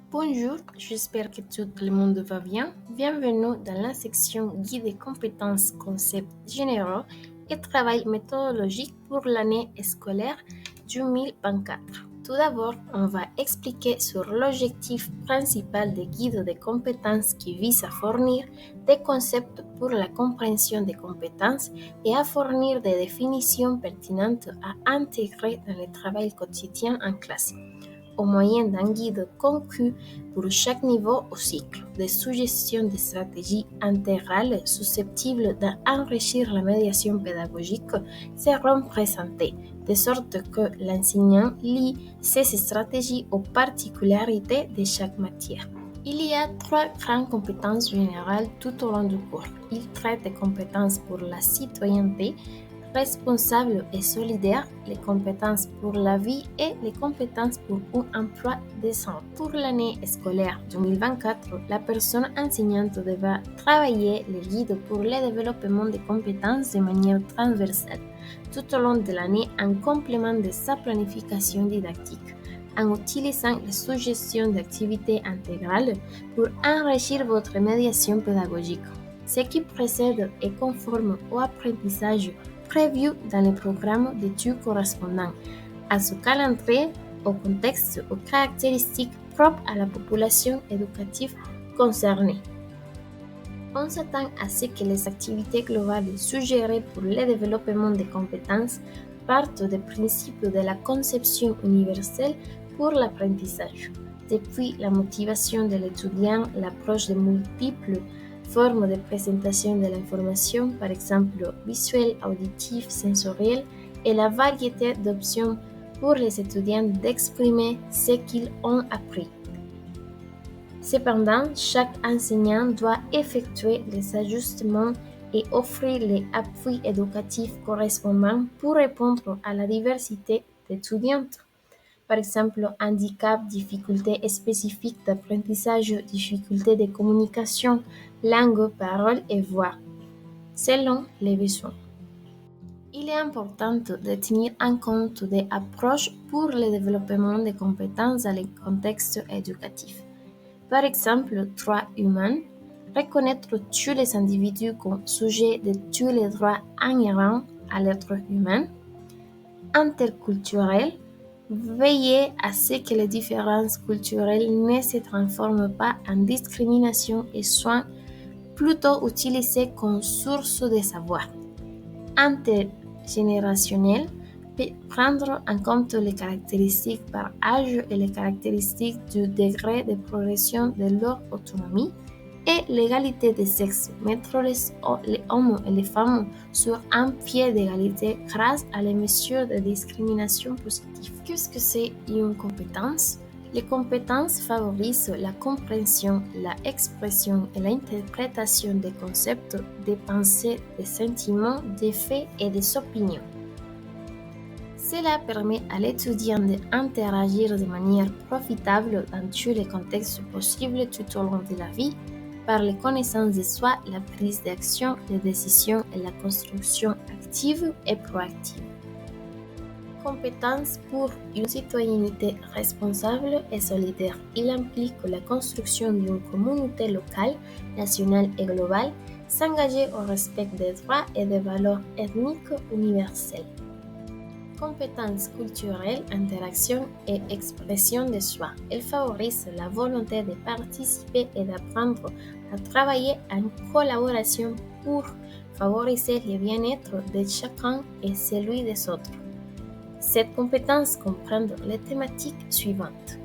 Bonjour, j'espère que tout le monde va bien. Bienvenue dans la section Guide des compétences, concepts généraux et travail méthodologique pour l'année scolaire 2024. Tout d'abord, on va expliquer sur l'objectif principal des guides des compétences qui vise à fournir des concepts pour la compréhension des compétences et à fournir des définitions pertinentes à intégrer dans le travail quotidien en classe au moyen d'un guide conçu pour chaque niveau au cycle. Des suggestions de stratégies intégrales susceptibles d'enrichir la médiation pédagogique seront présentées, de sorte que l'enseignant lie ces stratégies aux particularités de chaque matière. Il y a trois grandes compétences générales tout au long du cours. Il traite des compétences pour la citoyenneté, responsable et solidaire, les compétences pour la vie et les compétences pour un emploi décent. Pour l'année scolaire 2024, la personne enseignante devra travailler les guides pour le développement des compétences de manière transversale tout au long de l'année en complément de sa planification didactique, en utilisant les suggestions d'activités intégrales pour enrichir votre médiation pédagogique. Ce qui précède est conforme au apprentissage prévu dans le programme d'études correspondant à ce calendrier, au contexte, aux caractéristiques propres à la population éducative concernée. On s'attend à ce que les activités globales suggérées pour le développement des compétences partent des principes de la conception universelle pour l'apprentissage. Depuis la motivation de l'étudiant, l'approche de multiples formes de présentation de l'information, par exemple visuelle, auditive, sensorielle, et la variété d'options pour les étudiants d'exprimer ce qu'ils ont appris. Cependant, chaque enseignant doit effectuer les ajustements et offrir les appuis éducatifs correspondants pour répondre à la diversité d'étudiants. Par exemple, handicap, difficultés spécifiques d'apprentissage, difficultés de communication, langue, parole et voix, selon les besoins. Il est important de tenir en compte des approches pour le développement des compétences dans le contexte éducatif. Par exemple, droits humains, reconnaître tous les individus comme sujets de tous les droits inhérents à l'être humain. Interculturel, veiller à ce que les différences culturelles ne se transforment pas en discrimination et soient plutôt utilisées comme source de savoir. Intergénérationnel, prendre en compte les caractéristiques par âge et les caractéristiques du degré de progression de leur autonomie, et l'égalité des sexes, mettre les hommes et les femmes sur un pied d'égalité grâce à les mesures de discrimination positive. Qu'est-ce que c'est une compétence? Les compétences favorisent la compréhension, l'expression et l'interprétation des concepts, des pensées, des sentiments, des faits et des opinions. Cela permet à l'étudiant d'interagir de manière profitable dans tous les contextes possibles tout au long de la vie, par les connaissances de soi, la prise d'action, les décisions et la construction active et proactive. Compétences pour une citoyenneté responsable et solidaire. Il implique la construction d'une communauté locale, nationale et globale, s'engager au respect des droits et des valeurs ethniques universelles. Compétences culturelles, interaction et expression de soi. Elle favorise la volonté de participer et d'apprendre à travailler en collaboration pour favoriser le bien-être de chacun et celui des autres. Cette compétence comprend les thématiques suivantes.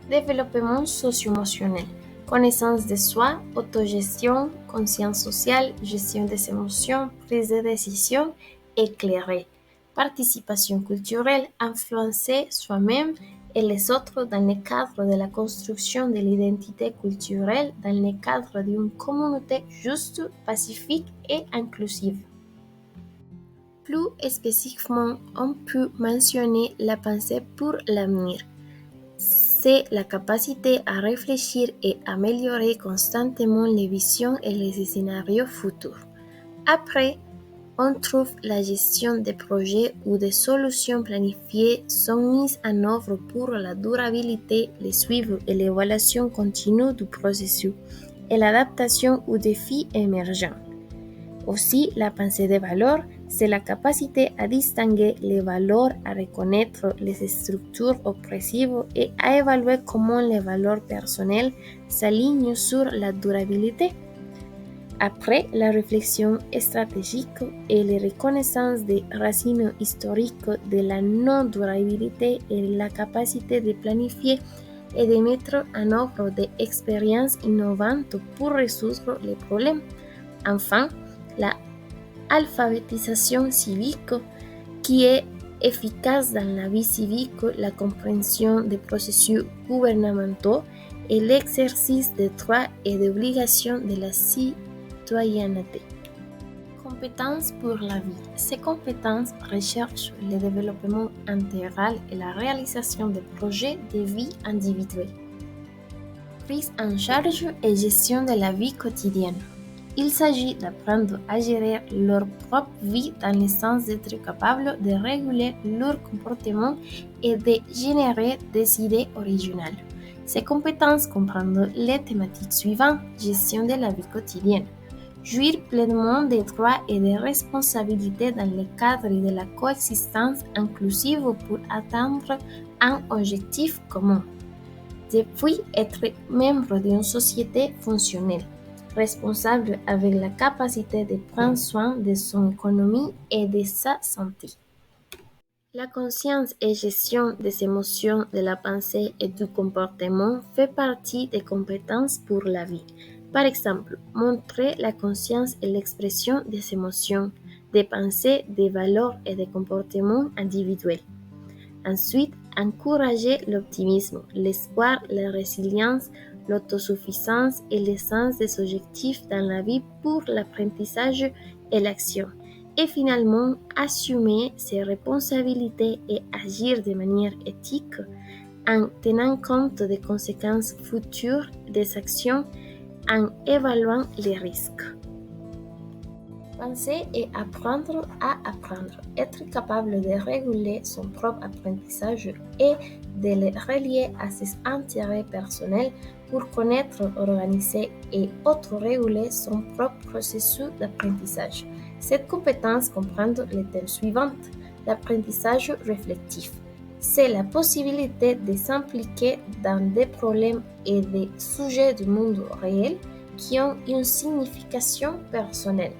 Développement socio-émotionnel, connaissance de soi, autogestion, conscience sociale, gestion des émotions, prise de décision éclairée. Participation culturelle, influencer soi-même et les autres dans le cadre de la construction de l'identité culturelle dans le cadre d'une communauté juste, pacifique et inclusive. Plus spécifiquement, on peut mentionner la pensée pour l'avenir. C'est la capacité à réfléchir et améliorer constamment les visions et les scénarios futurs. Après, on trouve la gestion des projets où des solutions planifiées sont mises en œuvre pour la durabilité, le suivi et l'évaluation continue du processus et l'adaptation aux défis émergents. Aussi, la pensée des valeurs, c'est la capacité à distinguer les valeurs, à reconnaître les structures oppressives et à évaluer comment les valeurs personnelles s'alignent sur la durabilité. Après la réflexion stratégique et la reconnaissance des racines historiques de la non-durabilité et la capacité de planifier et de mettre en œuvre des expériences innovantes pour résoudre les problèmes. Enfin, la alphabétisation civique qui est efficace dans la vie civique, la compréhension des processus gouvernementaux et l'exercice des droits et des obligations de la citoyenneté. Compétences pour la vie. Ces compétences recherchent le développement intégral et la réalisation des projets de vie individuelle. Prise en charge et gestion de la vie quotidienne. Il s'agit d'apprendre à gérer leur propre vie dans le sens d'être capable de réguler leur comportement et de générer des idées originales. Ces compétences comprennent les thématiques suivantes: gestion de la vie quotidienne, jouir pleinement des droits et des responsabilités dans le cadre de la coexistence inclusive pour atteindre un objectif commun, depuis être membre d'une société fonctionnelle, responsable avec la capacité de prendre soin de son économie et de sa santé. La conscience et gestion des émotions, de la pensée et du comportement fait partie des compétences pour la vie. Par exemple, montrer la conscience et l'expression des émotions, des pensées, des valeurs et des comportements individuels. Ensuite, encourager l'optimisme, l'espoir, la résilience, l'autosuffisance et le sens des objectifs dans la vie pour l'apprentissage et l'action. Et finalement, assumer ses responsabilités et agir de manière éthique en tenant compte des conséquences futures des actions, en évaluant les risques. Penser et apprendre à apprendre. Être capable de réguler son propre apprentissage et de le relier à ses intérêts personnels pour connaître, organiser et auto-réguler son propre processus d'apprentissage. Cette compétence comprend les thèmes suivants. L'apprentissage réflectif. C'est la possibilité de s'impliquer dans des problèmes et des sujets du monde réel qui ont une signification personnelle.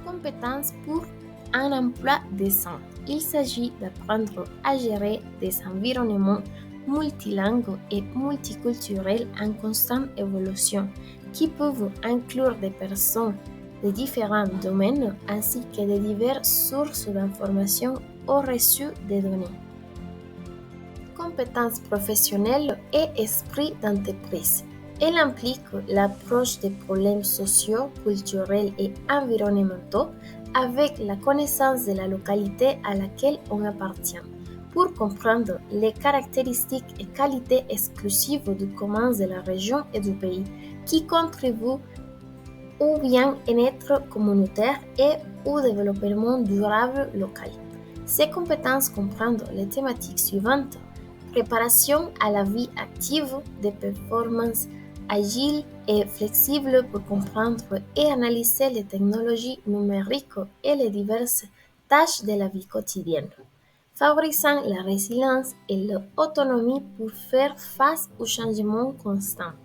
Compétences pour un emploi décent. Il s'agit d'apprendre à gérer des environnements multilingues et multiculturels en constante évolution, qui peuvent inclure des personnes de différents domaines ainsi que de diverses sources d'informations au reçu des données. Compétences professionnelles et esprit d'entreprise. Elle implique l'approche des problèmes sociaux, culturels et environnementaux avec la connaissance de la localité à laquelle on appartient, pour comprendre les caractéristiques et qualités exclusives du commun de la région et du pays, qui contribuent au bien-être communautaire et au développement durable local. Ces compétences comprennent les thématiques suivantes: préparation à la vie active, des performances agiles et flexibles pour comprendre et analyser les technologies numériques et les diverses tâches de la vie quotidienne, favorisant la résilience et l'autonomie pour faire face aux changements constants.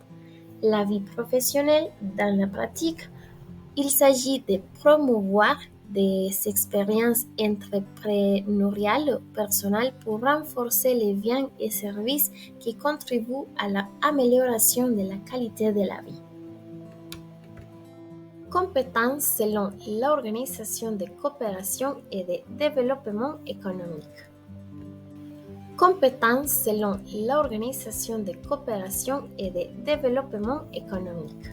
La vie professionnelle dans la pratique, il s'agit de promouvoir des expériences entrepreneuriales personnelles pour renforcer les biens et services qui contribuent à l'amélioration de la qualité de la vie. Compétences selon l'Organisation de coopération et de développement économique. Compétences selon l'Organisation de coopération et de développement économique.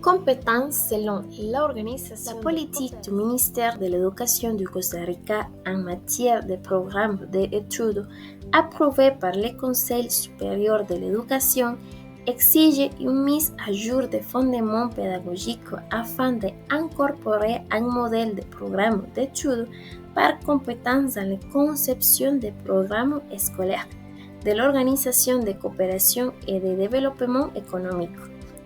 Compétences selon l'organisation. La politique du ministère de l'Éducation du Costa Rica en matière de programmes d'études approuvés par le Conseil supérieur de l'éducation exige une mise à jour des fondements pédagogiques afin d'incorporer un modèle de programme d'études par compétences dans la conception des programmes scolaires, de l'organisation de coopération et de développement économique.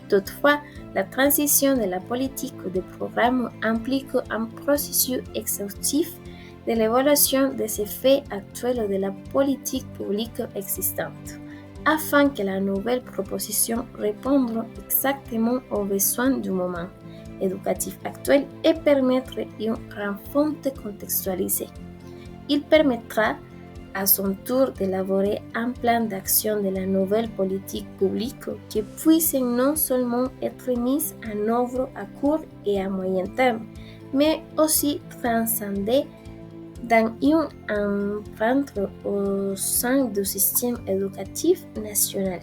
Toutefois, la transition de la politique de programme implique un processus exhaustif de l'évaluation des effets actuels de la politique publique existante, afin que la nouvelle proposition réponde exactement aux besoins du moment éducatif actuel et permettre une refonte contextualisée. Il permettra à son tour d'élaborer un plan d'action de la nouvelle politique publique qui puisse non seulement être mise en œuvre à court et à moyen terme, mais aussi transcender dans une empreinte au sein du système éducatif national.